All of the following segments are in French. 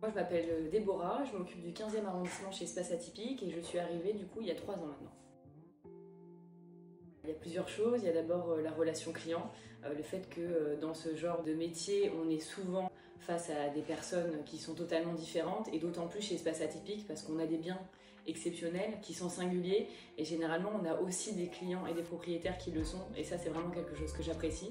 Moi, je m'appelle Déborah, je m'occupe du 15e arrondissement chez Espace Atypique et je suis arrivée du coup il y a 3 ans maintenant. Il y a plusieurs choses. Il y a d'abord la relation client, le fait que dans ce genre de métier, on est souvent face à des personnes qui sont totalement différentes et d'autant plus chez Espace Atypique parce qu'on a des biens exceptionnels qui sont singuliers et généralement on a aussi des clients et des propriétaires qui le sont et ça c'est vraiment quelque chose que j'apprécie.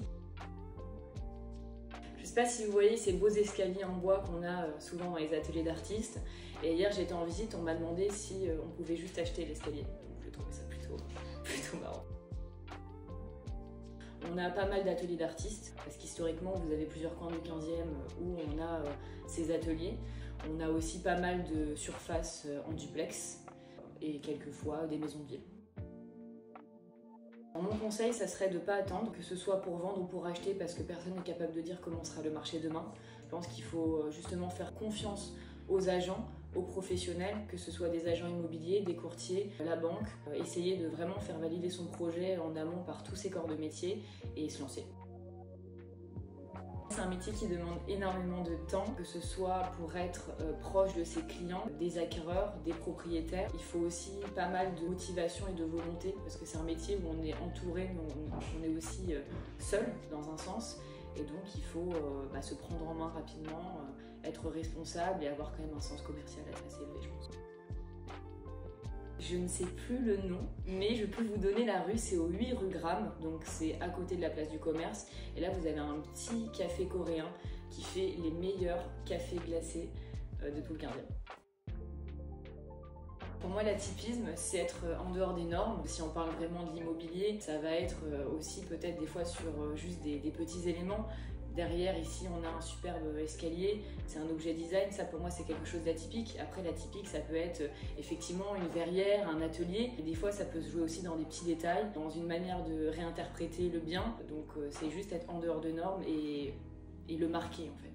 Je ne sais pas si vous voyez ces beaux escaliers en bois qu'on a souvent dans les ateliers d'artistes. Et hier j'étais en visite, on m'a demandé si on pouvait juste acheter l'escalier. Donc je trouvais ça plutôt marrant. On a pas mal d'ateliers d'artistes, parce qu'historiquement vous avez plusieurs coins du 15e où on a ces ateliers. On a aussi pas mal de surfaces en duplex et quelquefois des maisons de ville. Mon conseil, ça serait de ne pas attendre, que ce soit pour vendre ou pour acheter, parce que personne n'est capable de dire comment sera le marché demain. Je pense qu'il faut justement faire confiance aux agents, aux professionnels, que ce soit des agents immobiliers, des courtiers, la banque. Essayer de vraiment faire valider son projet en amont par tous ses corps de métier et se lancer. C'est un métier qui demande énormément de temps, que ce soit pour être proche de ses clients, des acquéreurs, des propriétaires. Il faut aussi pas mal de motivation et de volonté parce que c'est un métier où on est entouré, mais on est aussi seul dans un sens. Et donc il faut se prendre en main rapidement, être responsable et avoir quand même un sens commercial assez élevé, je pense. Je ne sais plus le nom, mais je peux vous donner la rue, c'est au 8 rue Gramme, donc c'est à côté de la place du commerce. Et là, vous avez un petit café coréen qui fait les meilleurs cafés glacés de tout le 15e. Pour moi, l'atypisme, c'est être en dehors des normes. Si on parle vraiment de l'immobilier, ça va être aussi peut-être des fois sur juste des petits éléments. Derrière, ici, on a un superbe escalier, c'est un objet design, ça pour moi c'est quelque chose d'atypique. Après, l'atypique, ça peut être effectivement une verrière, un atelier, et des fois ça peut se jouer aussi dans des petits détails, dans une manière de réinterpréter le bien. Donc c'est juste être en dehors de normes et le marquer en fait.